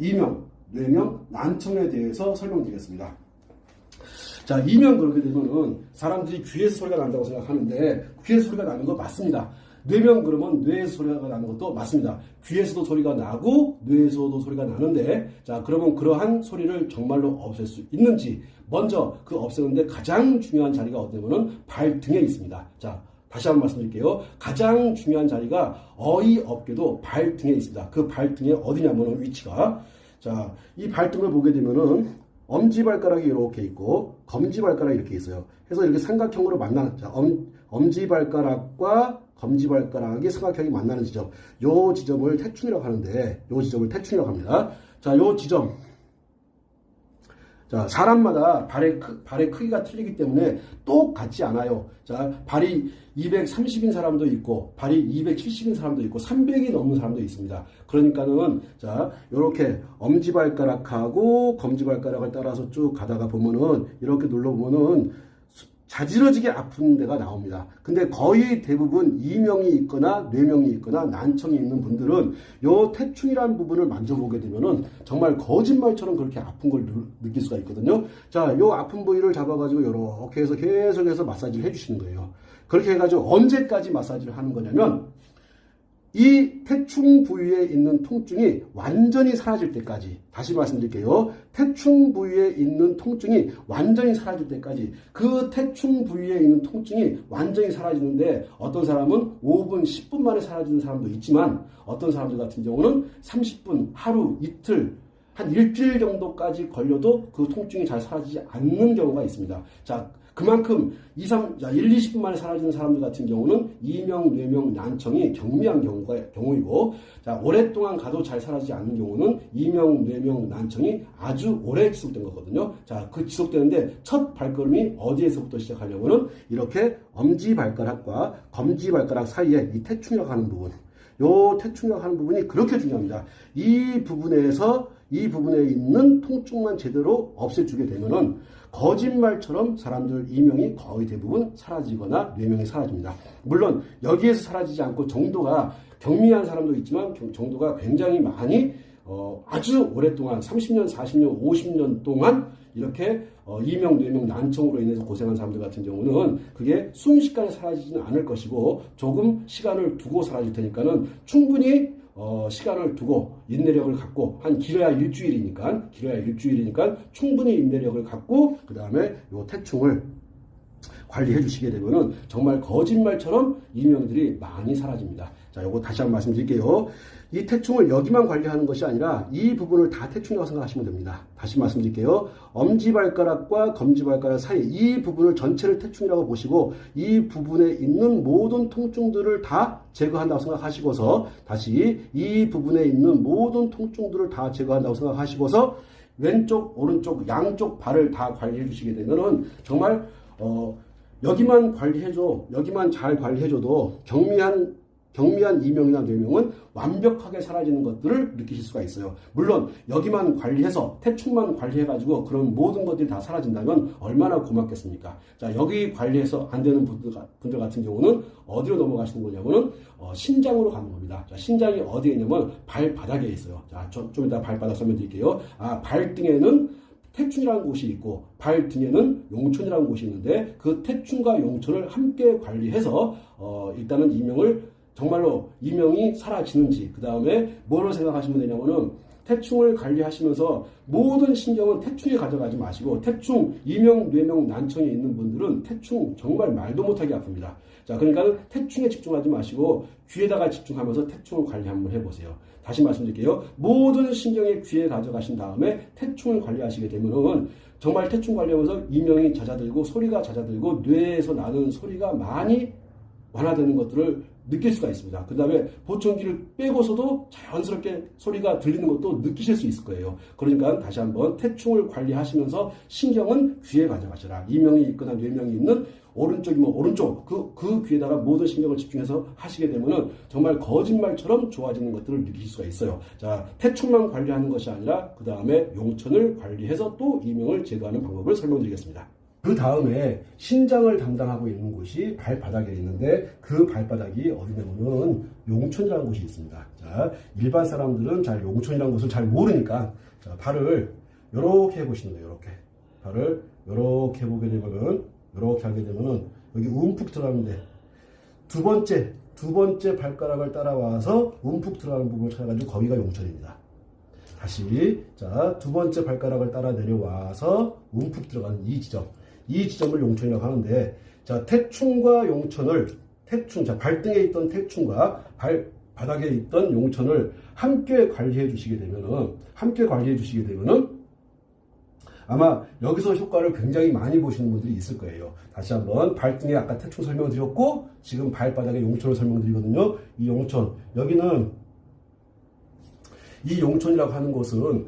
이명, 뇌명, 난청에 대해서 설명드리겠습니다. 자, 이명 그렇게 되면은 사람들이 귀에서 소리가 난다고 생각하는데 귀에서 소리가 나는 거 맞습니다. 뇌명 그러면 뇌에서 소리가 나는 것도 맞습니다. 귀에서도 소리가 나고 뇌에서도 소리가 나는데, 자, 그러면 그러한 소리를 정말로 없앨 수 있는지, 먼저 그 없애는데 가장 중요한 자리가 어디냐면은 발등에 있습니다. 자, 다시 한번 말씀드릴게요. 가장 중요한 자리가 어이없게도 발등에 있습니다. 그 발등에 어디냐면은 위치가, 자, 이 발등을 보게 되면은 엄지발가락이 이렇게 있고 검지발가락이 이렇게 있어요. 그래서 이렇게 삼각형으로 만나는, 자, 엄지발가락과 검지발가락이 삼각형이 만나는 지점, 요 지점을 태충이라고 하는데, 요 지점을 태충이라고 합니다. 자, 요 지점, 자, 사람마다 발의 크기가 틀리기 때문에 똑같지 않아요. 자, 발이 230인 사람도 있고, 발이 270인 사람도 있고, 300이 넘는 사람도 있습니다. 그러니까는, 자, 요렇게 엄지발가락하고 검지발가락을 따라서 쭉 가다가 보면은, 이렇게 눌러보면은, 자지러지게 아픈 데가 나옵니다. 근데 거의 대부분 이명이 있거나 뇌명이 있거나 난청이 있는 분들은 요 태충이라는 부분을 만져보게 되면은 정말 거짓말처럼 그렇게 아픈 걸 느낄 수가 있거든요. 자, 요 아픈 부위를 잡아가지고 이렇게 해서 계속해서 마사지를 해주시는 거예요. 그렇게 해가지고 언제까지 마사지를 하는 거냐면, 이 태충 부위에 있는 통증이 완전히 사라질 때까지, 다시 말씀드릴게요. 태충 부위에 있는 통증이 완전히 사라질 때까지, 그 태충 부위에 있는 통증이 완전히 사라지는데 어떤 사람은 5분, 10분 만에 사라지는 사람도 있지만 어떤 사람들 같은 경우는 30분, 하루, 이틀, 한 일주일 정도까지 걸려도 그 통증이 잘 사라지지 않는 경우가 있습니다. 자, 그만큼 1, 20분 만에 사라지는 사람들 같은 경우는 이명, 뇌명, 난청이 경미한 경우이고, 자, 오랫동안 가도 잘 사라지지 않는 경우는 이명, 뇌명, 난청이 아주 오래 지속된 거거든요. 자, 그 지속되는데 첫 발걸음이 어디에서부터 시작하려면은 이렇게 엄지발가락과 검지발가락 사이에 이 태충이라고 하는 부분, 요 태충이라고 하는 부분이 그렇게 중요합니다. 이 부분에 있는 통증만 제대로 없애주게 되면은 거짓말처럼 사람들 이명이 거의 대부분 사라지거나 뇌명이 사라집니다. 물론 여기에서 사라지지 않고 정도가 경미한 사람도 있지만 정도가 굉장히 많이 아주 오랫동안 30년, 40년, 50년 동안 이렇게 이명, 뇌명, 난청으로 인해서 고생한 사람들 같은 경우는 그게 순식간에 사라지지는 않을 것이고 조금 시간을 두고 사라질 테니까는 충분히 시간을 두고 인내력을 갖고, 한 길어야 일주일이니까 충분히 인내력을 갖고 그 다음에 요 태충을 관리해 주시게 되면은 정말 거짓말처럼 이명들이 많이 사라집니다. 자, 요거 다시 한번 말씀드릴게요. 이 태충을 여기만 관리하는 것이 아니라 이 부분을 다 태충이라고 생각하시면 됩니다. 다시 말씀드릴게요. 엄지발가락과 검지발가락 사이 이 부분을 전체를 태충이라고 보시고 이 부분에 있는 모든 통증들을 다 제거한다고 생각하시고서, 다시 이 부분에 있는 모든 통증들을 다 제거한다고 생각하시고서 왼쪽, 오른쪽, 양쪽 발을 다 관리해 주시게 되면은 정말 여기만 잘 관리해줘도 경미한 이명이나 뇌명은 완벽하게 사라지는 것들을 느끼실 수가 있어요. 물론 여기만 관리해서 태충만 관리해가지고 그런 모든 것들이 다 사라진다면 얼마나 고맙겠습니까? 자, 여기 관리해서 안 되는 분들 같은 경우는 어디로 넘어가시는 거냐면은 신장으로 가는 겁니다. 자, 신장이 어디에 있냐면 발바닥에 있어요. 자, 좀 이따 발바닥 설명드릴게요. 발등에는 태충이라는 곳이 있고 발등에는 용천이라는 곳이 있는데 그 태충과 용천을 함께 관리해서 일단은 정말로 이명이 사라지는지, 그 다음에 뭐로 생각하시면 되냐면은 태충을 관리하시면서 모든 신경은 태충에 가져가지 마시고, 태충, 이명, 뇌명, 난청이 있는 분들은 태충 정말 말도 못하게 아픕니다. 자, 그러니까 태충에 집중하지 마시고 귀에다가 집중하면서 태충을 관리 한번 해보세요. 다시 말씀드릴게요. 모든 신경의 귀에 가져가신 다음에 태충을 관리하시게 되면은 정말 태충 관리하면서 이명이 잦아들고 소리가 잦아들고 뇌에서 나는 소리가 많이 완화되는 것들을 느낄 수가 있습니다. 그 다음에 보청기를 빼고서도 자연스럽게 소리가 들리는 것도 느끼실 수 있을 거예요. 그러니까 다시 한번 태충을 관리하시면서 신경은 귀에 가져가셔라. 이명이 있거나 뇌명이 있는 오른쪽이면 오른쪽, 그 귀에다가 모든 신경을 집중해서 하시게 되면은 정말 거짓말처럼 좋아지는 것들을 느끼실 수가 있어요. 자, 태충만 관리하는 것이 아니라 그 다음에 용천을 관리해서 또 이명을 제거하는 방법을 설명드리겠습니다. 그 다음에 신장을 담당하고 있는 곳이 발바닥에 있는데 그 발바닥이 어디냐면은 용천이라는 곳이 있습니다. 자, 일반 사람들은 잘 용천이라는 곳을 잘 모르니까 자, 발을 이렇게 해보시는 거예요. 이렇게 발을 이렇게 해보게 되면은 이렇게 하게 되면은 여기 움푹 들어가는데 두 번째 발가락을 따라와서 움푹 들어가는 부분을 찾아가지고 거기가 용천입니다. 다시 자, 두 번째 발가락을 따라 내려와서 움푹 들어가는 이 지점을 용천이라고 하는데 자, 태충과 용천을 자, 발등에 있던 태충과 발바닥에 있던 용천을 함께 관리해 주시게 되면은 아마 여기서 효과를 굉장히 많이 보시는 분들이 있을 거예요. 다시 한번 발등에 아까 태충 설명드렸고 지금 발바닥에 용천을 설명드리거든요. 이 용천 여기는 이 용천이라고 하는 것은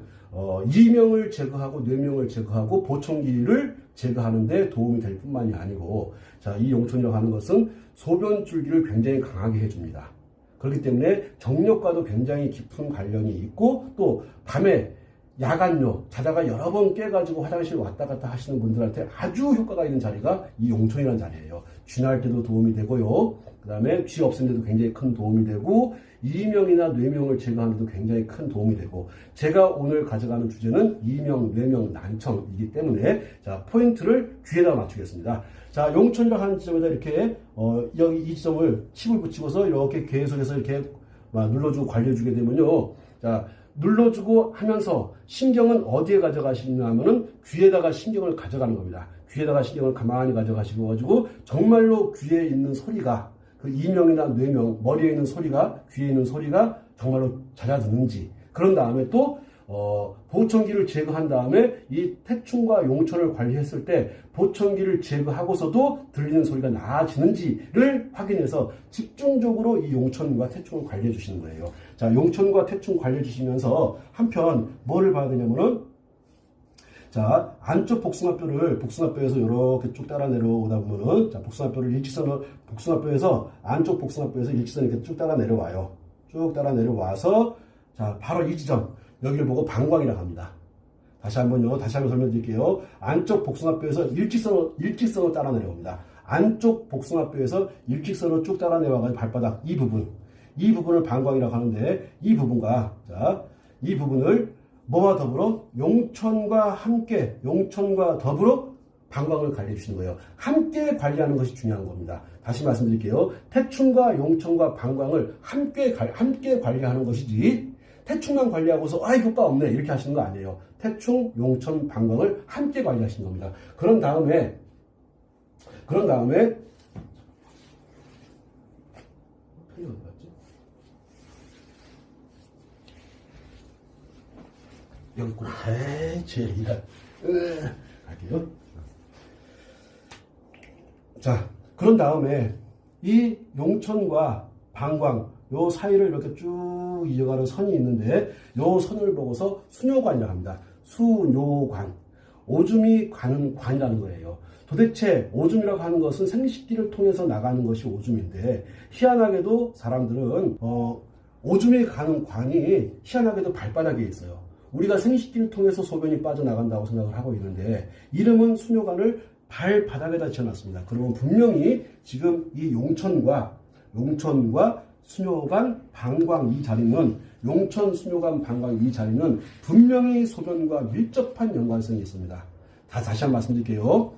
이명을 제거하고 뇌명을 제거하고 보청기를 제거하는 데 도움이 될 뿐만이 아니고 자, 이 용천이라고 하는 것은 소변 줄기를 굉장히 강하게 해줍니다. 그렇기 때문에 정력과도 굉장히 깊은 관련이 있고 또 밤에 야간요 자다가 여러 번 깨가지고 화장실 왔다 갔다 하시는 분들한테 아주 효과가 있는 자리가 이 용천이라는 자리예요. 쥐날 때도 도움이 되고요. 그 다음에 쥐 없애는 데도 굉장히 큰 도움이 되고 이명이나 뇌명을 제거하는 데도 굉장히 큰 도움이 되고 제가 오늘 가져가는 주제는 이명, 뇌명, 난청이기 때문에 자, 포인트를 귀에다 맞추겠습니다. 자, 용천이라고 하는 지점에다 이렇게 여기 이 지점을 칩을 붙이고서 이렇게 계속해서 이렇게 눌러주고 관리해주게 되면요. 자, 눌러주고 하면서 신경은 어디에 가져가시냐면은 귀에다가 신경을 가져가는 겁니다. 귀에다가 신경을 가만히 가져가시고 정말로 귀에 있는 소리가 그 이명이나 뇌명 머리에 있는 소리가 귀에 있는 소리가 정말로 잦아드는지 그런 다음에 또 보청기를 제거한 다음에 이 태충과 용천을 관리했을 때 보청기를 제거하고서도 들리는 소리가 나아지는지를 확인해서 집중적으로 이 용천과 태충을 관리해 주시는 거예요. 자, 용천과 태충 관리해 주시면서 한편 뭐를 봐야 되냐면은 자, 안쪽 복숭아뼈에서 이렇게 쭉 따라 내려오다 보면은 자, 복숭아뼈에서 안쪽 복숭아뼈에서 일직선을 이렇게 쭉 따라 내려와요. 쭉 따라 내려와서 자, 바로 이 지점 여기를 보고 방광이라고 합니다. 다시 한번 설명드릴게요. 안쪽 복숭아뼈에서 일직선으로 따라 내려옵니다. 안쪽 복숭아뼈에서 일직선으로 쭉 따라 내려와가지고 발바닥 이 부분을 방광이라고 하는데 이 부분을 뭐와 더불어 용천과 더불어 방광을 관리해 주시는 거예요. 함께 관리하는 것이 중요한 겁니다. 다시 말씀드릴게요. 태충과 용천과 방광을 함께 관리하는 것이지 태충만 관리하고서 효과 없네 이렇게 하시는 거 아니에요. 태충, 용천, 방광을 함께 관리하시는 겁니다. 그런 다음에 여기 있구나. 갈게요. 자, 그런 다음에 이 용천과 방광 요 사이를 이렇게 쭉 이어가는 선이 있는데 요 선을 보고서 수뇨관이라고 합니다. 수뇨관. 오줌이 가는 관이라는 거예요. 도대체 오줌이라고 하는 것은 생식기를 통해서 나가는 것이 오줌인데 희한하게도 사람들은 오줌이 가는 관이 희한하게도 발바닥에 있어요. 우리가 생식기를 통해서 소변이 빠져나간다고 생각을 하고 있는데 이름은 수뇨관을 발바닥에다 지어놨습니다. 그러면 분명히 지금 이 용천과 수뇨관, 방광 이 자리는 용천, 수뇨관, 방광 이 자리는 분명히 소변과 밀접한 연관성이 있습니다. 다시 한번 말씀드릴게요.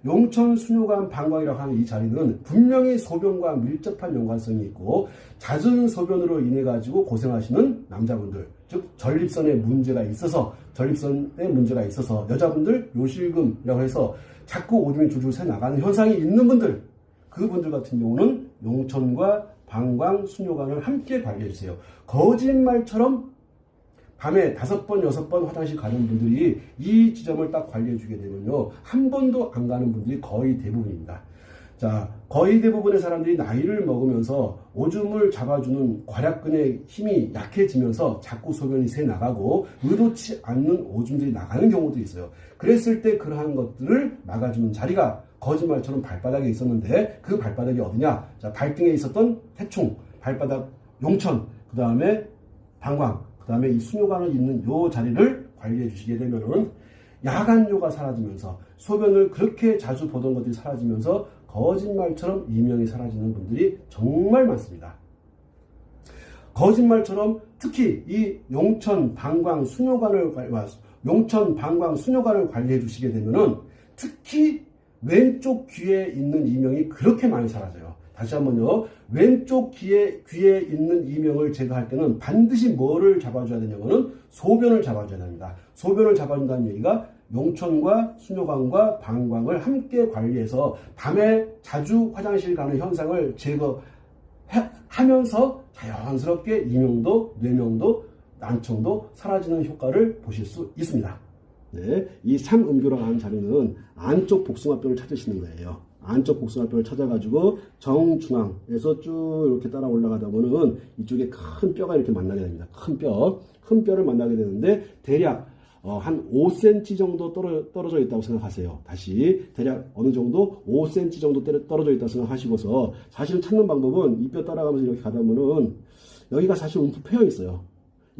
용천, 수뇨관, 방광이라고 하는 이 자리는 분명히 소변과 밀접한 연관성이 있고 잦은 소변으로 인해 가지고 고생하시는 남자분들, 즉 전립선에 문제가 있어서 여자분들 요실금이라고 해서 자꾸 오줌이 줄줄 새 나가는 현상이 있는 분들, 그분들 같은 경우는 용천과 방광, 수뇨관을 함께 관리해 주세요. 거짓말처럼 밤에 5번, 6번 화장실 가는 분들이 이 지점을 딱 관리해 주게 되면요. 한 번도 안 가는 분들이 거의 대부분입니다. 자, 거의 대부분의 사람들이 나이를 먹으면서 오줌을 잡아주는 괄약근의 힘이 약해지면서 자꾸 소변이 새 나가고 의도치 않는 오줌들이 나가는 경우도 있어요. 그랬을 때 그러한 것들을 막아주는 자리가 거짓말처럼 발바닥에 있었는데 그 발바닥이 어디냐? 자, 발등에 있었던 태충, 발바닥 용천, 그 다음에 방광, 그 다음에 이 수뇨관을 있는 요 자리를 관리해 주시게 되면은 야간뇨가 사라지면서 소변을 그렇게 자주 보던 것들이 사라지면서 거짓말처럼 이명이 사라지는 분들이 정말 많습니다. 거짓말처럼 특히 이 용천, 방광, 수뇨관을 관리해 주시게 되면은 특히 왼쪽 귀에 있는 이명이 그렇게 많이 사라져요. 다시 한번요. 왼쪽 귀에 있는 이명을 제거할 때는 반드시 뭐를 잡아줘야 되냐면은 소변을 잡아줘야 됩니다. 소변을 잡아준다는 얘기가 용천과 수뇨관과 방광을 함께 관리해서 밤에 자주 화장실 가는 현상을 제거하면서 자연스럽게 이명도, 뇌명도, 난청도 사라지는 효과를 보실 수 있습니다. 네, 이 삼음교라고 하는 자리는 안쪽 복숭아뼈를 찾으시는 거예요. 안쪽 복숭아뼈를 찾아가지고 정중앙에서 쭉 이렇게 따라 올라가다 보면 이쪽에 큰 뼈가 이렇게 만나게 됩니다. 큰 뼈를 만나게 되는데 대략 한 5cm 정도 떨어져 있다고 생각하세요. 다시 대략 어느 정도 5cm 정도 떨어져 있다고 생각하시고서 사실은 찾는 방법은 이 뼈 따라가면서 이렇게 가다 보면 여기가 사실 움푹 패여 있어요.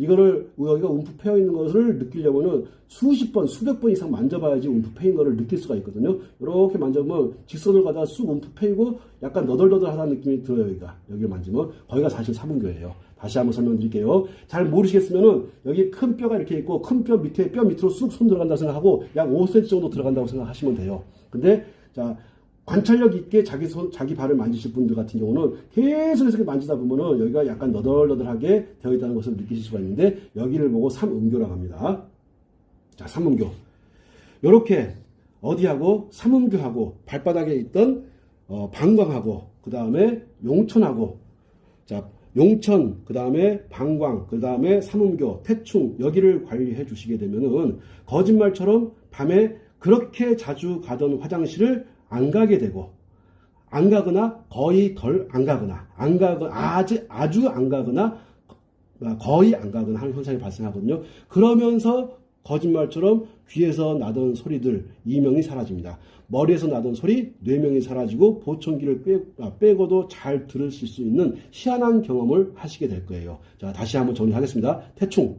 여기가 움푹 패여 있는 것을 느끼려면은 수십 번, 수백 번 이상 만져봐야지 움푹 패인 것을 느낄 수가 있거든요. 이렇게 만져보면 직선을 가다가 쑥 움푹 패이고 약간 너덜너덜하다는 느낌이 들어요. 여기를 만지면 거기가 사실 삼음교예요. 다시 한번 설명드릴게요. 잘 모르시겠으면은 여기 큰 뼈가 이렇게 있고 큰 뼈 밑으로 쑥 손 들어간다고 생각하고 약 5cm 정도 들어간다고 생각하시면 돼요. 근데 자 관찰력 있게 자기 발을 만지실 분들 같은 경우는 계속 이렇게 만지다 보면은 여기가 약간 너덜너덜하게 되어 있다는 것을 느끼실 수가 있는데 여기를 보고 삼음교라고 합니다. 자, 삼음교. 요렇게 어디하고 삼음교하고 발바닥에 있던 방광하고 그 다음에 용천하고 자 용천 그 다음에 방광 그 다음에 삼음교 태충 여기를 관리해 주시게 되면은 거짓말처럼 밤에 그렇게 자주 가던 화장실을 안 가게 되고 안 가거나 거의 덜 안 가거나 아주 안 가거나 거의 안 가거나 하는 현상이 발생하거든요. 그러면서 거짓말처럼 귀에서 나던 소리들 이명이 사라집니다. 머리에서 나던 소리 뇌명이 사라지고 보청기를 빼고도 잘 들으실 수 있는 희한한 경험을 하시게 될 거예요. 자, 다시 한번 정리하겠습니다. 태충,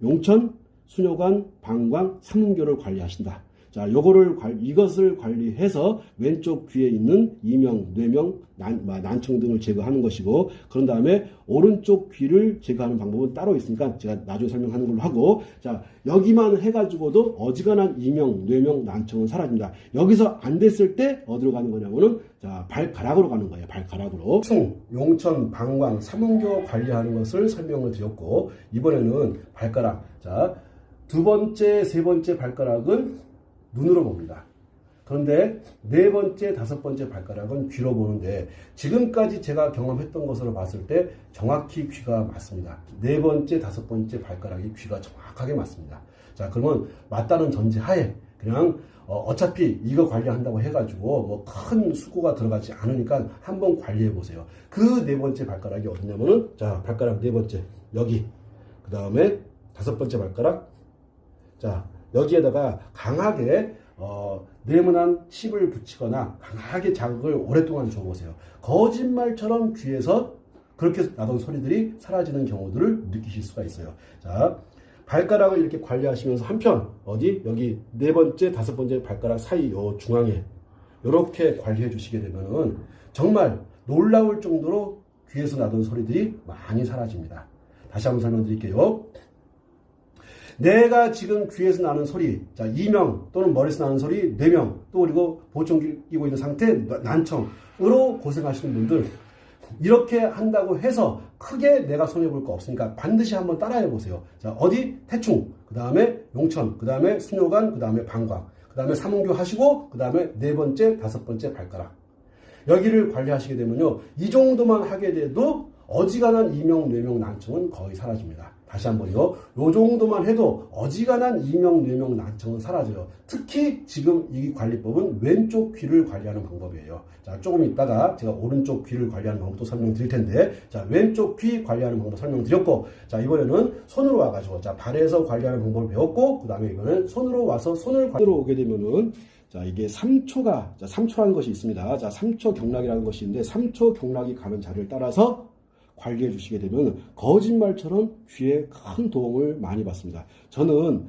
용천, 수뇨관, 방광, 삼음교를 관리하신다. 자, 이것을 관리해서 왼쪽 귀에 있는 이명, 뇌명, 난청 등을 제거하는 것이고, 그런 다음에 오른쪽 귀를 제거하는 방법은 따로 있으니까 제가 나중에 설명하는 걸로 하고, 자, 여기만 해가지고도 어지간한 이명, 뇌명, 난청은 사라집니다. 여기서 안 됐을 때 어디로 가는 거냐면은, 자, 발가락으로 가는 거예요. 발가락으로. 용천, 방광, 삼음교 관리하는 것을 설명을 드렸고, 이번에는 발가락. 자, 두 번째, 세 번째 발가락은 눈으로 봅니다. 그런데 네 번째, 다섯 번째 발가락은 귀로 보는데 지금까지 제가 경험했던 것으로 봤을 때 정확히 귀가 맞습니다. 네 번째, 다섯 번째 발가락이 귀가 정확하게 맞습니다. 자, 그러면 맞다는 전제하에 그냥 어차피 이거 관리한다고 해가지고 뭐 큰 수고가 들어가지 않으니까 한번 관리해 보세요. 그 네 번째 발가락이 어디냐면은 자, 발가락 네 번째 여기 그 다음에 다섯 번째 발가락 자 여기에다가 강하게 네모난 칩을 붙이거나 강하게 자극을 오랫동안 줘보세요. 거짓말처럼 귀에서 그렇게 나던 소리들이 사라지는 경우들을 느끼실 수가 있어요. 자, 발가락을 이렇게 관리하시면서 한편 여기 네 번째, 다섯 번째 발가락 사이 요 중앙에 이렇게 관리해 주시게 되면은 정말 놀라울 정도로 귀에서 나던 소리들이 많이 사라집니다. 다시 한번 설명드릴게요. 내가 지금 귀에서 나는 소리, 자, 이명 또는 머리에서 나는 소리, 뇌명, 또 그리고 보청기 끼고 있는 상태, 난청으로 고생하시는 분들, 이렇게 한다고 해서 크게 내가 손해볼 거 없으니까 반드시 한번 따라해 보세요. 자, 어디? 태충, 그 다음에 용천, 그 다음에 수뇨관, 그 다음에 방광, 그 다음에 삼음교 하시고, 그 다음에 네 번째, 다섯 번째 발가락. 여기를 관리하시게 되면요, 이 정도만 하게 돼도 어지간한 이명, 뇌명, 난청은 거의 사라집니다. 다시 한번요. 요 정도만 해도 어지간한 이명, 뇌명, 난청은 사라져요. 특히 지금 이 관리법은 왼쪽 귀를 관리하는 방법이에요. 자, 조금 있다가 제가 오른쪽 귀를 관리하는 방법도 설명드릴 텐데, 자, 왼쪽 귀 관리하는 방법 설명드렸고, 자, 이번에는 손으로 와가지고, 자, 발에서 관리하는 방법을 배웠고, 그 다음에 이번엔 손으로 와서 손으로 오게 되면은, 자, 이게 3초라는 것이 있습니다. 자, 3초 경락이라는 것이 있는데, 3초 경락이 가는 자리를 따라서 관리해 주시게 되면 거짓말처럼 귀에 큰 도움을 많이 받습니다. 저는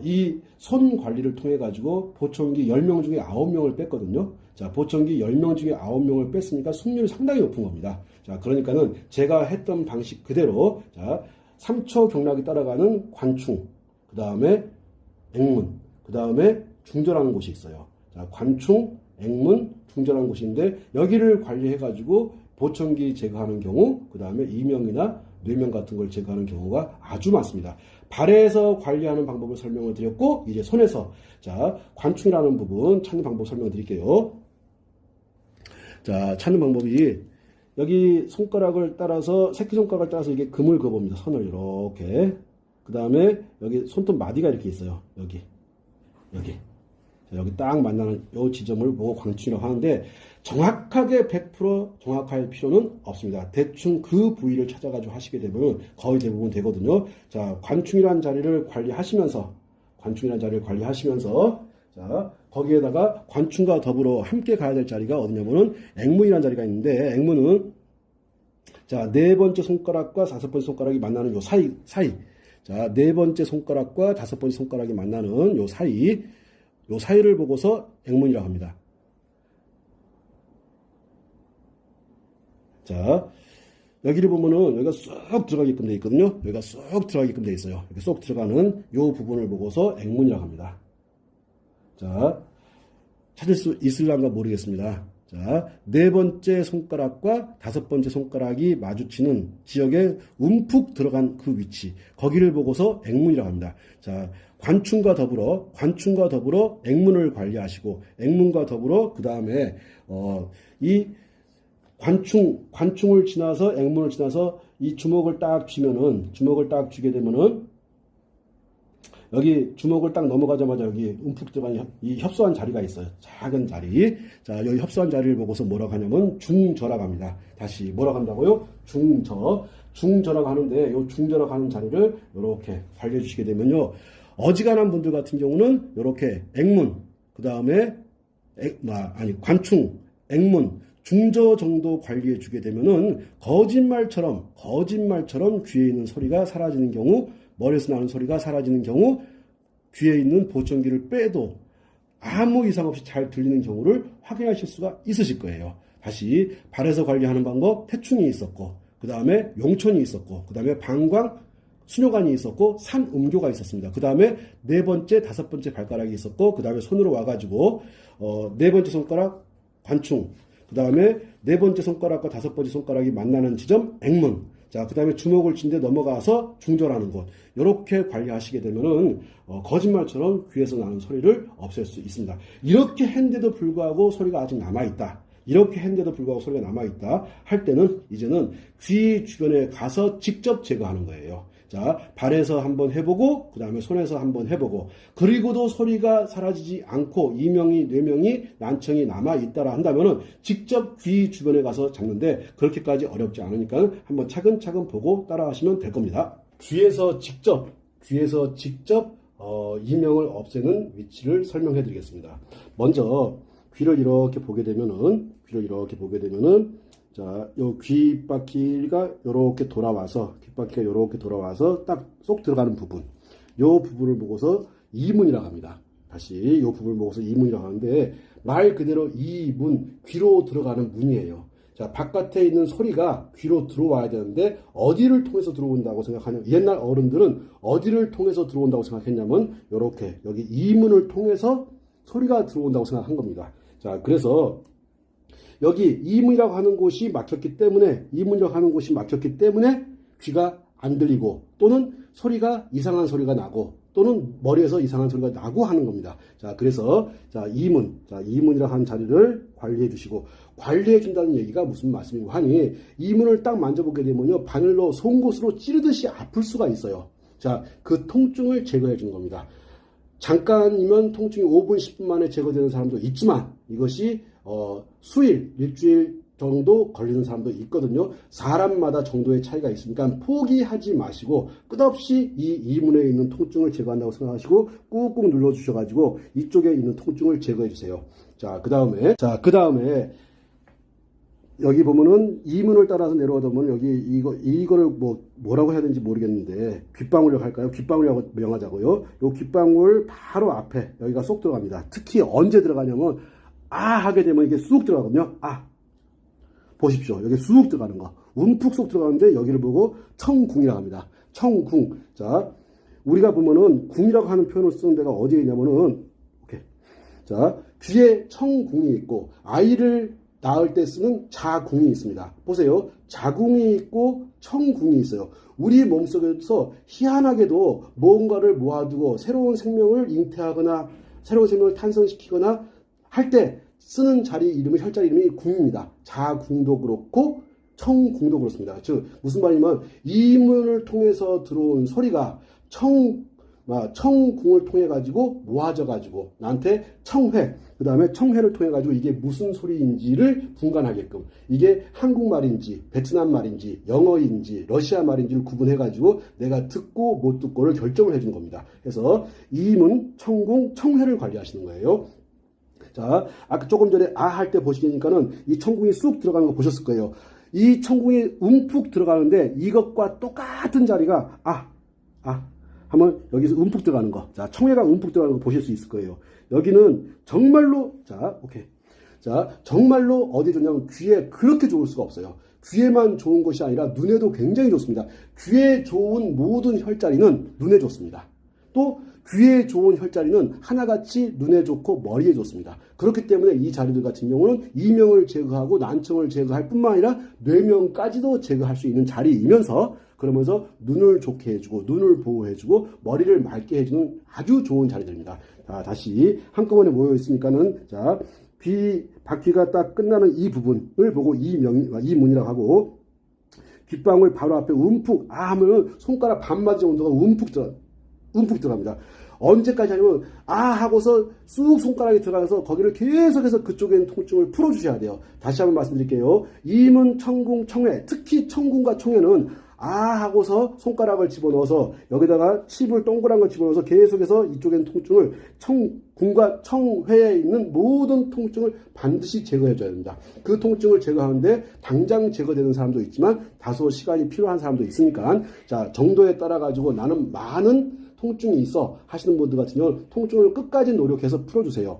이 손 관리를 통해 가지고 보청기 10명 중에 9명을 뺐거든요. 자, 보청기 10명 중에 9명을 뺐으니까 승률이 상당히 높은 겁니다. 자, 그러니까는 제가 했던 방식 그대로, 자, 3초 경락이 따라가는 관충, 그 다음에 앵문, 그 다음에 중절하는 곳이 있어요. 자, 관충, 앵문, 중절하는 곳인데, 여기를 관리해가지고 보청기 제거하는 경우, 그 다음에 이명이나 뇌명 같은 걸 제거하는 경우가 아주 많습니다. 발에서 관리하는 방법을 설명을 드렸고, 이제 손에서, 자, 관충이라는 부분 찾는 방법 설명을 드릴게요. 자, 찾는 방법이, 여기 손가락을 따라서, 새끼손가락을 따라서 이게 금을 그어봅니다. 선을 이렇게. 그 다음에 여기 손톱 마디가 이렇게 있어요. 여기. 자, 여기 딱 만나는 이 지점을 보고 관충이라고 하는데, 정확하게 100% 정확할 필요는 없습니다. 대충 그 부위를 찾아가지고 하시게 되면 거의 대부분 되거든요. 자, 관충이라는 자리를 관리하시면서, 자, 거기에다가 관충과 더불어 함께 가야 될 자리가 어디냐면은 앵문이라는 자리가 있는데, 앵문은, 자, 네 번째 손가락과 다섯 번째 손가락이 만나는 요 사이. 자, 네 번째 손가락과 다섯 번째 손가락이 만나는 요 사이를 보고서 앵문이라고 합니다. 자, 여기를 보면은 여기가 쏙 들어가게끔 되어 있거든요. 여기가 쏙 들어가게끔 되어 있어요. 이렇게 쏙 들어가는 요 부분을 보고서 앵문이라고 합니다. 자, 찾을 수 있을란가 모르겠습니다. 자, 네 번째 손가락과 다섯 번째 손가락이 마주치는 지역에 움푹 들어간 그 위치, 거기를 보고서 앵문이라고 합니다. 자, 관충과 더불어 앵문을 관리하시고, 앵문과 더불어 그 다음에 이 관충을 지나서 앵문을 지나서 이 주먹을 딱 쥐게 되면은 여기 주먹을 딱 넘어가자마자 여기 움푹 들어간 이 협소한 자리가 있어요. 작은 자리. 자, 여기 협소한 자리를 보고서 뭐라고 하냐면 중저라고 합니다. 다시 뭐라고 한다고요? 중저라고 하는데, 요 중저라고 하는 자리를 이렇게 관리해 주시게 되면요, 어지간한 분들 같은 경우는 이렇게 앵문, 그 다음에 관충, 앵문, 중저 정도 관리해 주게 되면은 거짓말처럼 귀에 있는 소리가 사라지는 경우, 머리에서 나는 소리가 사라지는 경우, 귀에 있는 보청기를 빼도 아무 이상 없이 잘 들리는 경우를 확인하실 수가 있으실 거예요. 다시 발에서 관리하는 방법, 태충이 있었고, 그 다음에 용천이 있었고, 그 다음에 방광, 수뇨관이 있었고, 산음교가 있었습니다. 그 다음에 네 번째, 다섯 번째 발가락이 있었고, 그 다음에 손으로 와가지고 네 번째 손가락 관충, 그 다음에 네 번째 손가락과 다섯 번째 손가락이 만나는 지점 앵문, 자, 그 다음에 주먹을 쥔 데 넘어가서 중절하는 곳, 이렇게 관리하시게 되면은 거짓말처럼 귀에서 나는 소리를 없앨 수 있습니다. 이렇게 했는데도 불구하고 소리가 아직 남아있다, 할 때는 이제는 귀 주변에 가서 직접 제거하는 거예요. 자, 발에서 한번 해보고, 그 다음에 손에서 한번 해보고, 그리고도 소리가 사라지지 않고 이명이, 뇌명이, 난청이 남아있다라 한다면은 직접 귀 주변에 가서 잡는데, 그렇게까지 어렵지 않으니까 한번 차근차근 보고 따라하시면 될 겁니다. 귀에서 직접 이명을 없애는 위치를 설명해 드리겠습니다. 먼저 귀를 이렇게 보게 되면은, 자, 요 귓바퀴가 요렇게 돌아와서 딱 쏙 들어가는 부분, 요 부분을 보고서 이문이라고 합니다. 다시 요 부분을 보고서 이문이라고 하는데, 말 그대로 이문, 귀로 들어가는 문이에요. 자, 바깥에 있는 소리가 귀로 들어와야 되는데 어디를 통해서 들어온다고 생각하냐면, 옛날 어른들은 어디를 통해서 들어온다고 생각했냐면 요렇게 여기 이문을 통해서 소리가 들어온다고 생각한 겁니다. 자, 그래서 여기 이문이라고 하는 곳이 막혔기 때문에 귀가 안 들리고, 또는 이상한 소리가 나고, 또는 머리에서 이상한 소리가 나고 하는 겁니다. 자, 그래서 이문이라고 하는 자리를 관리해 주시고, 관리해 준다는 얘기가 무슨 말씀이고 하니, 이문을 딱 만져보게 되면요, 바늘로 송곳으로 찌르듯이 아플 수가 있어요. 자, 그 통증을 제거해 주는 겁니다. 잠깐이면 통증이 5분, 10분 만에 제거되는 사람도 있지만, 이것이 일주일 정도 걸리는 사람도 있거든요. 사람마다 정도의 차이가 있으니까 포기하지 마시고, 끝없이 이 이문에 있는 통증을 제거한다고 생각하시고 꾹꾹 눌러 주셔가지고 이쪽에 있는 통증을 제거해 주세요. 자, 그 다음에 여기 보면은 이문을 따라서 내려오다 보면 여기 이거를 뭐라고 해야 되는지 모르겠는데 귓방울이라고 할까요? 귓방울이라고 명하자고요. 요 귓방울 바로 앞에 여기가 쏙 들어갑니다. 특히 언제 들어가냐면 아 하게 되면 이게 쑥 들어가거든요. 아 보십시오. 여기 쑥 들어가는 거. 움푹 쏙 들어가는데 여기를 보고 청궁이라고 합니다. 청궁. 자, 우리가 보면은 궁이라고 하는 표현을 쓰는 데가 어디에 있냐면은 오케이. 자, 귀에 청궁이 있고 아이를 낳을 때 쓰는 자궁이 있습니다. 보세요. 자궁이 있고 청궁이 있어요. 우리 몸속에서 희한하게도 뭔가를 모아두고 새로운 생명을 잉태하거나 새로운 생명을 탄생시키거나 할 때 쓰는 자리 이름이 혈자리 이름이 궁입니다. 자궁도 그렇고 청궁도 그렇습니다. 즉 무슨 말이냐면 이문을 통해서 들어온 소리가 청궁을 통해 가지고 모아져 가지고 나한테 청회 그 다음에 청회를 통해 가지고 이게 무슨 소리인지를 분간하게끔 이게 한국말인지 베트남 말인지 영어인지 러시아 말인지를 구분해 가지고 내가 듣고 못 듣고를 결정을 해주는 겁니다. 그래서 이문, 청궁, 청회를 관리하시는 거예요. 자, 아까 조금 전에 아 할 때 보시니까는 이 청궁이 쑥 들어가는 거 보셨을 거예요. 이 청궁이 움푹 들어가는데 이것과 똑같은 자리가 하면 여기서 움푹 들어가는 거. 자, 청해가 움푹 들어가는 거 보실 수 있을 거예요. 여기는 정말로 자, 오케이. 자, 정말로 어디 좋냐면 귀에 그렇게 좋을 수가 없어요. 귀에만 좋은 것이 아니라 눈에도 굉장히 좋습니다. 귀에 좋은 모든 혈자리는 눈에 좋습니다. 또 귀에 좋은 혈자리는 하나같이 눈에 좋고 머리에 좋습니다. 그렇기 때문에 이 자리들 같은 경우는 이명을 제거하고 난청을 제거할 뿐만 아니라 뇌명까지도 제거할 수 있는 자리이면서 그러면서 눈을 좋게 해주고 눈을 보호해주고 머리를 맑게 해주는 아주 좋은 자리들입니다. 자, 다시 한꺼번에 모여 있으니까는 자, 바퀴가 딱 끝나는 이 부분을 보고 이문이라고 하고 귓방울 바로 앞에 움푹 하면은 손가락 반마디 정도가 움푹 들어갑니다. 언제까지 하냐면 하고서 쑥 손가락이 들어가서 거기를 계속해서 그쪽에 있는 통증을 풀어주셔야 돼요. 다시 한번 말씀드릴게요. 이문, 청궁, 청회 특히 청궁과 청회는 하고서 손가락을 집어넣어서 여기다가 칩을 동그란 걸 집어넣어서 계속해서 이쪽에 있는 통증을 청궁과 청회에 있는 모든 통증을 반드시 제거해 줘야 됩니다. 그 통증을 제거하는데 당장 제거되는 사람도 있지만 다소 시간이 필요한 사람도 있으니까 자 정도에 따라 가지고 나는 많은 통증이 있어 하시는 분들 같은 경우는 통증을 끝까지 노력해서 풀어주세요.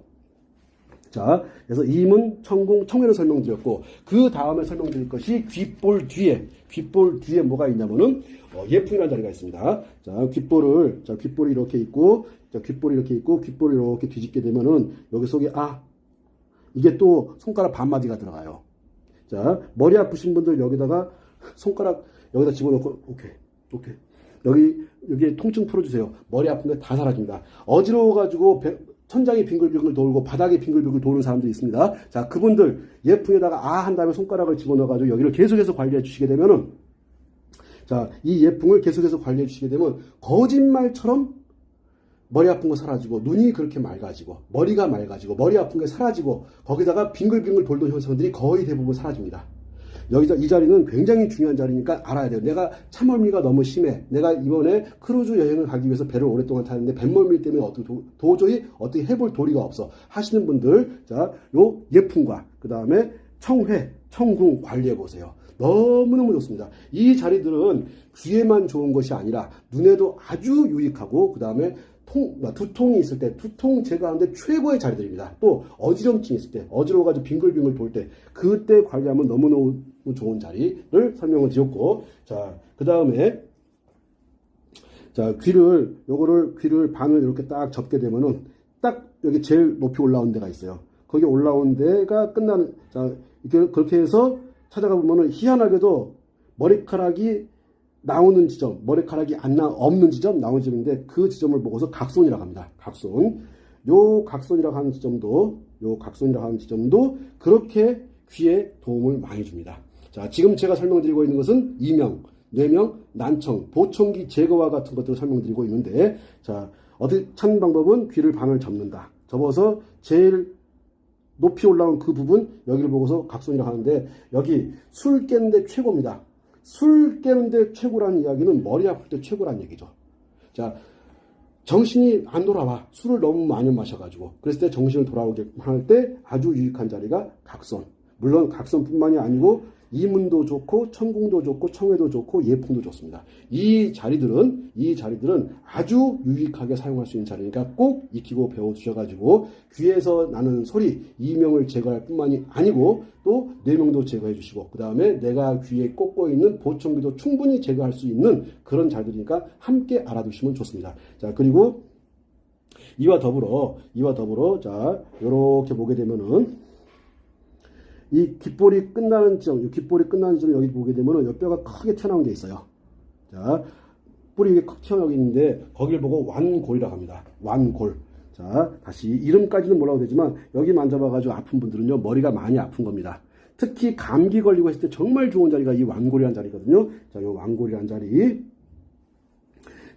자, 그래서 이문, 청궁, 청회를 설명드렸고 그 다음에 설명드릴 것이 귓볼 뒤에 뭐가 있냐면은 예풍이라는 자리가 있습니다. 자, 귓볼이 이렇게 있고, 귓볼이 이렇게 뒤집게 되면은 여기 속에 이게 또 손가락 반마디가 들어가요. 자, 머리 아프신 분들 여기다가 손가락 여기다 집어넣고 오케이. 여기 통증 풀어주세요. 머리 아픈데 다 사라집니다. 어지러워가지고 천장이 빙글빙글 돌고 바닥이 빙글빙글 도는 사람들이 있습니다. 자, 그분들 예풍에다가 한 다음에 손가락을 집어넣어가지고 여기를 계속해서 관리해 주시게 되면은 자, 이 예풍을 계속해서 관리해 주시게 되면 거짓말처럼 머리 아픈 거 사라지고 눈이 그렇게 맑아지고 머리가 맑아지고 머리 아픈 게 사라지고 거기다가 빙글빙글 돌던 현상들이 거의 대부분 사라집니다. 이 자리는 굉장히 중요한 자리니까 알아야 돼요. 내가 참멀미가 너무 심해. 내가 이번에 크루즈 여행을 가기 위해서 배를 오랫동안 타는데 뱃멀미 때문에 도저히 어떻게 해볼 도리가 없어 하시는 분들 자, 요 예풍과 그 다음에 청회, 청궁 관리해 보세요. 너무너무 좋습니다. 이 자리들은 귀에만 좋은 것이 아니라 눈에도 아주 유익하고 그 다음에 두통이 있을 때 두통 제거하는데 최고의 자리들입니다. 또 어지럼증이 있을 때 어지러워가지고 빙글빙글 돌 때 그때 관리하면 너무너무 좋은 자리를 설명을 드렸고 자, 그 다음에 자, 귀를 반을 이렇게 딱 접게 되면은 딱 여기 제일 높이 올라온 데가 있어요. 거기 올라온 데가 끝나는 자, 이렇게 그렇게 해서 찾아가 보면은 희한하게도 머리카락이 나오는 지점, 머리카락이 없는 지점, 나오는 지점인데 그 지점을 보고서 각손이라고 합니다. 각손. 요 각손이라고 하는 지점도 그렇게 귀에 도움을 많이 줍니다. 자, 지금 제가 설명드리고 있는 것은 이명, 뇌명, 난청, 보청기 제거와 같은 것들을 설명드리고 있는데 자, 어떻게 찾는 방법은 귀를 반을 접는다. 접어서 제일 높이 올라온 그 부분 여기를 보고서 각손이라고 하는데 여기 술 깨는데 최고입니다. 술 깨는데 최고라는 이야기는 머리 아플 때 최고라는 얘기죠. 자, 정신이 안 돌아와. 술을 너무 많이 마셔가지고. 그랬을 때 정신을 돌아오게 할 때 아주 유익한 자리가 각손. 물론 각성뿐만이 아니고 이문도 좋고 천궁도 좋고 청해도 좋고 예풍도 좋습니다. 이 자리들은 아주 유익하게 사용할 수 있는 자리니까 꼭 익히고 배워 주셔가지고 귀에서 나는 소리 이명을 제거할 뿐만이 아니고 또 뇌명도 제거해 주시고 그 다음에 내가 귀에 꽂고 있는 보청기도 충분히 제거할 수 있는 그런 자리니까 함께 알아두시면 좋습니다. 자, 그리고 이와 더불어 자 이렇게 보게 되면은 이 귓볼이 끝나는 지점, 여기 보게 되면은 이 뼈가 크게 튀어나온 게 있어요. 자, 뿔이 이게 크 튀어나오고 있는데 거기를 보고 완골이라고 합니다. 완골. 자, 다시 이름까지는 몰라도 되지만 여기 만져봐가지고 아픈 분들은요 머리가 많이 아픈 겁니다. 특히 감기 걸리고 했을 때 정말 좋은 자리가 이 완골이라는 자리거든요. 자, 이 완골이라는 자리.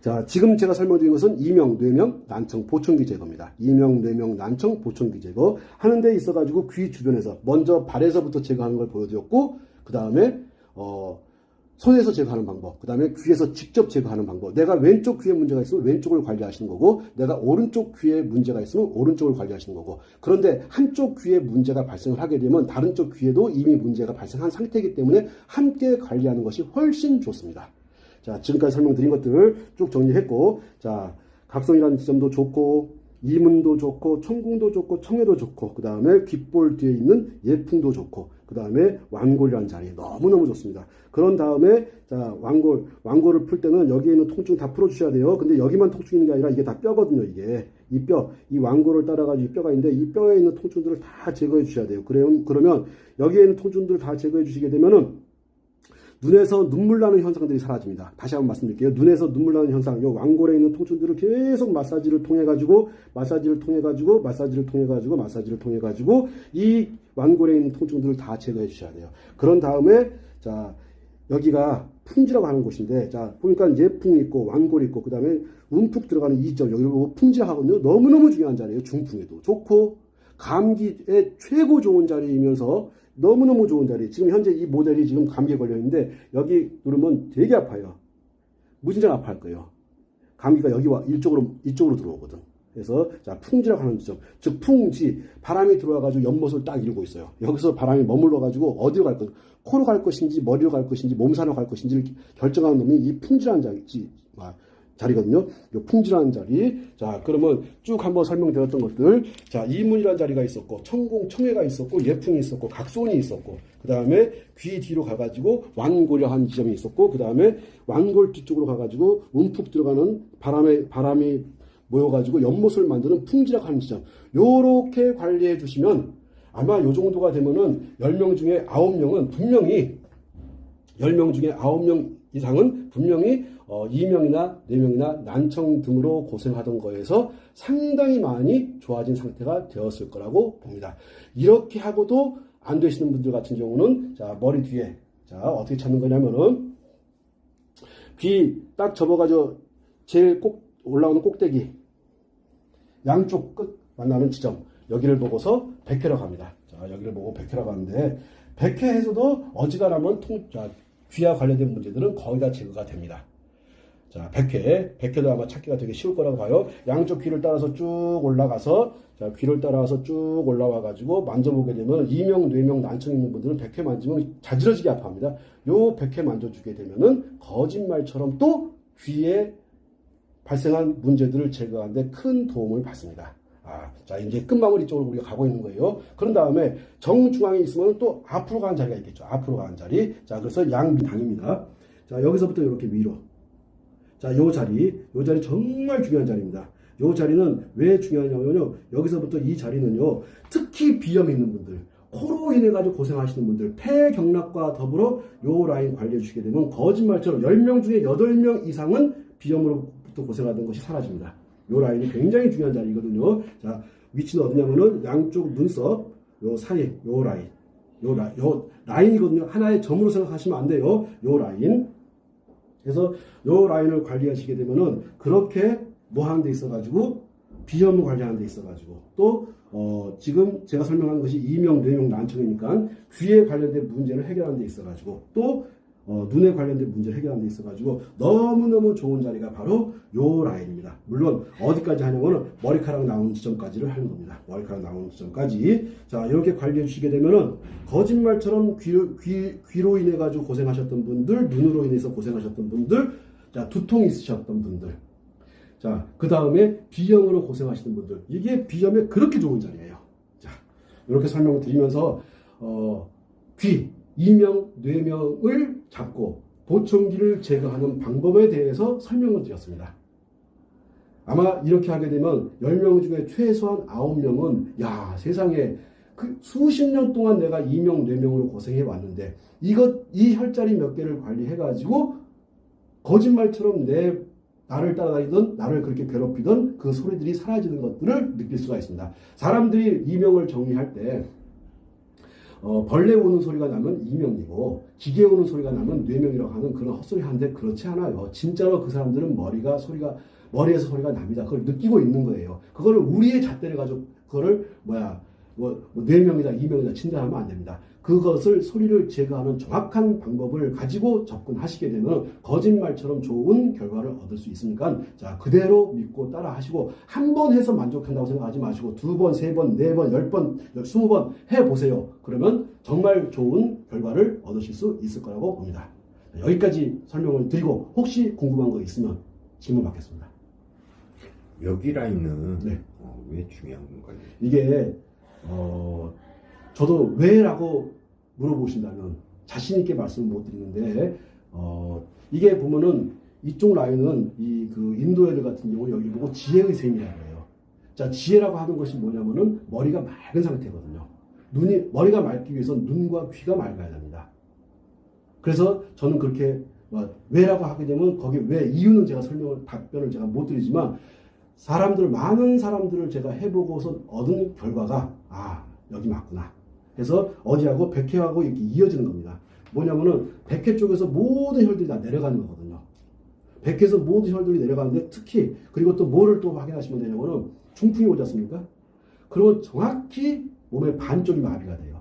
자, 지금 제가 설명드린 것은 이명, 뇌명, 난청, 보청기 제거입니다. 이명, 뇌명, 난청, 보청기 제거 하는 데 있어가지고 귀 주변에서 먼저 발에서부터 제거하는 걸 보여드렸고 그 다음에 손에서 제거하는 방법, 그 다음에 귀에서 직접 제거하는 방법. 내가 왼쪽 귀에 문제가 있으면 왼쪽을 관리하시는 거고 내가 오른쪽 귀에 문제가 있으면 오른쪽을 관리하시는 거고 그런데 한쪽 귀에 문제가 발생을 하게 되면 다른 쪽 귀에도 이미 문제가 발생한 상태이기 때문에 함께 관리하는 것이 훨씬 좋습니다. 자, 지금까지 설명드린 것들 쭉 정리했고, 자, 각성이라는 지점도 좋고, 이문도 좋고, 천궁도 좋고, 청해도 좋고, 그 다음에 귓볼 뒤에 있는 예풍도 좋고, 그 다음에 완골이라는 자리 너무너무 좋습니다. 그런 다음에, 자, 완골을 풀 때는 여기에 있는 통증 다 풀어주셔야 돼요. 근데 여기만 통증이 있는 게 아니라 이게 다 뼈거든요, 이게. 이 완골을 따라가지고 이 뼈가 있는데 이 뼈에 있는 통증들을 다 제거해 주셔야 돼요. 그러면 여기에 있는 통증들을 다 제거해 주시게 되면은 눈에서 눈물 나는 현상들이 사라집니다. 다시 한번 말씀드릴게요. 눈에서 눈물 나는 현상, 요 완골에 있는 통증들을 계속 마사지를 통해 가지고 이 완골에 있는 통증들을 다 제거해 주셔야 돼요. 그런 다음에 자, 여기가 풍지라고 하는 곳인데 자, 보니까 예풍이 있고 완골이 있고 그다음에 움푹 들어가는 이점 여기를 보고 풍지라고 하거든요. 너무너무 중요한 자리예요. 중풍에도 좋고 감기에 최고 좋은 자리이면서 너무너무 좋은 자리. 지금 현재 이 모델이 지금 감기에 걸려 있는데 여기 누르면 되게 아파요. 무진장 아파할 거예요. 감기가 여기와 이쪽으로 들어오거든. 그래서 자, 풍지라고 하는 지점. 즉 풍지, 바람이 들어와가지고 연못을 딱 이루고 있어요. 여기서 바람이 머물러가지고 어디로 갈 것, 코로 갈 것인지 머리로 갈 것인지 몸산으로 갈 것인지를 결정하는 놈이 이 풍지라는 자리거든요. 이 풍지라는 자리. 자, 그러면 쭉 한번 설명드렸던 것들. 자, 이문이라는 자리가 있었고, 천궁, 청해가 있었고, 예풍이 있었고, 각손이 있었고, 그 다음에 귀 뒤로 가가지고 완골이라고 하는 지점이 있었고, 그 다음에 완골 뒤쪽으로 가가지고 움푹 들어가는 바람이 모여가지고 연못을 만드는 풍지라고 하는 지점. 요렇게 관리해 주시면 아마 요 정도가 되면은 10명 중에 9명은 분명히 10명 중에 9명 이상은 분명히 이명이나 뇌명이나 난청 등으로 고생하던 거에서 상당히 많이 좋아진 상태가 되었을 거라고 봅니다. 이렇게 하고도 안 되시는 분들 같은 경우는 자, 머리 뒤에 자, 어떻게 찾는 거냐면은 귀 딱 접어가지고 제일 꼭 올라오는 꼭대기 양쪽 끝 만나는 지점 여기를 보고서 백회라고 합니다. 자, 여기를 보고 백회라고 하는데 백회에서도 어지간하면 귀와 관련된 문제들은 거의 다 제거가 됩니다. 자, 백회도 아마 찾기가 되게 쉬울 거라고 봐요. 양쪽 귀를 따라서 쭉 올라가서, 자, 귀를 따라서 쭉 올라와가지고 만져보게 되면 이명, 뇌명, 난청 있는 분들은 백회 만지면 자지러지게 아파합니다. 요 백회 만져주게 되면은 거짓말처럼 또 귀에 발생한 문제들을 제거하는데 큰 도움을 받습니다. 자, 이제 끝마무리 쪽으로 우리가 가고 있는 거예요. 그런 다음에 정중앙에 있으면 또 앞으로 가는 자리가 있겠죠. 앞으로 가는 자리. 자, 그래서 양비당입니다. 자, 여기서부터 이렇게 위로. 자, 요 자리 정말 중요한 자리입니다. 요 자리는 왜 중요하냐면요. 여기서부터 이 자리는요. 특히 비염 있는 분들, 코로 인해 가지고 고생하시는 분들, 폐경락과 더불어 요 라인 관리해 주시게 되면 거짓말처럼 10명 중에 8명 이상은 비염으로부터 고생하던 것이 사라집니다. 요 라인이 굉장히 중요한 자리거든요. 자, 위치는 어디냐면은 양쪽 눈썹 요 사이 요 라인이거든요. 하나의 점으로 생각하시면 안 돼요. 요 라인. 그래서 요 라인을 관리하시게 되면은 그렇게 뭐 하는 데 있어가지고 비염을 관리하는 데 있어가지고 또 지금 제가 설명한 것이 이명, 뇌명, 난청이니까 귀에 관련된 문제를 해결하는 데 있어가지고 또 눈에 관련된 문제를 해결하는 데 있어가지고 너무너무 좋은 자리가 바로 요 라인입니다. 물론 어디까지 하냐면은 머리카락 나오는 지점까지를 하는 겁니다. 머리카락 나오는 지점까지. 자, 이렇게 관리해 주시게 되면은 거짓말처럼 귀로 인해 가지고 고생하셨던 분들, 눈으로 인해서 고생하셨던 분들, 자, 두통 있으셨던 분들, 자, 그 다음에 비염으로 고생하시는 분들, 이게 비염에 그렇게 좋은 자리예요. 자, 이렇게 설명을 드리면서 귀, 이명, 뇌명을 잡고 보청기를 제거하는 방법에 대해서 설명을 드렸습니다. 아마 이렇게 하게 되면 10명 중에 최소한 9명은 야, 세상에 그 수십 년 동안 내가 이명, 뇌명으로 고생해 왔는데 이 혈자리 몇 개를 관리해 가지고 거짓말처럼 나를 따라다니던, 나를 그렇게 괴롭히던 그 소리들이 사라지는 것들을 느낄 수가 있습니다. 사람들이 이명을 정리할 때 벌레 우는 소리가 나면 이명이고 기계 우는 소리가 나면 뇌명이라고 하는 그런 헛소리 하는데 그렇지 않아요. 진짜로 그 사람들은 머리에서 소리가 납니다. 그걸 느끼고 있는 거예요. 그거를 우리의 잣대를 가지고 그거를 뇌명이다, 이명이다 친다하면 안 됩니다. 그것을 소리를 제거하는 정확한 방법을 가지고 접근하시게 되면 거짓말처럼 좋은 결과를 얻을 수 있으니까 자, 그대로 믿고 따라 하시고 한 번 해서 만족한다고 생각하지 마시고 2번, 3번, 4번, 10번, 20번 해보세요. 그러면 정말 좋은 결과를 얻으실 수 있을 거라고 봅니다. 여기까지 설명을 드리고 혹시 궁금한 거 있으면 질문 받겠습니다. 여기 라인은 네. 왜 중요한 건가요? 이게 저도 왜라고 물어보신다면 자신 있게 말씀을 못 드리는데 이게 보면은 이쪽 라인은 그 인도 애들 같은 경우 여기 보고 지혜의 셈이라고 해요. 자, 지혜라고 하는 것이 뭐냐면은 머리가 맑은 상태거든요. 머리가 맑기 위해서는 눈과 귀가 맑아야 됩니다. 그래서 저는 그렇게 왜라고 하게 되면 거기 왜 이유는 제가 답변을 제가 못 드리지만 많은 사람들을 제가 해보고서 얻은 결과가 여기 맞구나. 그래서 어디하고 백회하고 이렇게 이어지는 겁니다. 뭐냐면은 백회 쪽에서 모든 혈들이 다 내려가는 거거든요. 백회에서 모든 혈들이 내려가는데 특히 그리고 또 뭐를 또 확인하시면 되냐면은 중풍이 오지 않습니까? 그러면 정확히 몸의 반쪽이 마비가 돼요.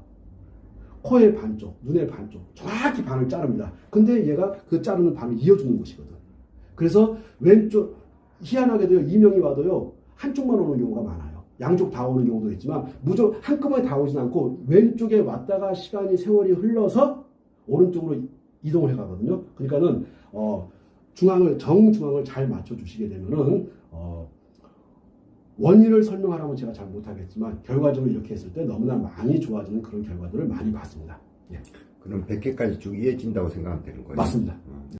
코의 반쪽, 눈의 반쪽, 정확히 반을 자릅니다. 근데 얘가 그 자르는 반을 이어주는 것이거든. 그래서 왼쪽 희한하게도요, 이명이 와도요 한쪽만 오는 경우가 많아요. 양쪽 다 오는 경우도 있지만 무조건 한꺼번에 다 오진 않고 왼쪽에 왔다가 세월이 흘러서 오른쪽으로 이동을 해가거든요. 그러니까는 정중앙을 잘 맞춰주시게 되면은 원인을 설명하라면 제가 잘 못하겠지만 결과적으로 이렇게 했을 때 너무나 많이 좋아지는 그런 결과들을 많이 봤습니다. 예. 그럼 100회까지 쭉 이어진다고 생각하면 되는 거예요? 맞습니다.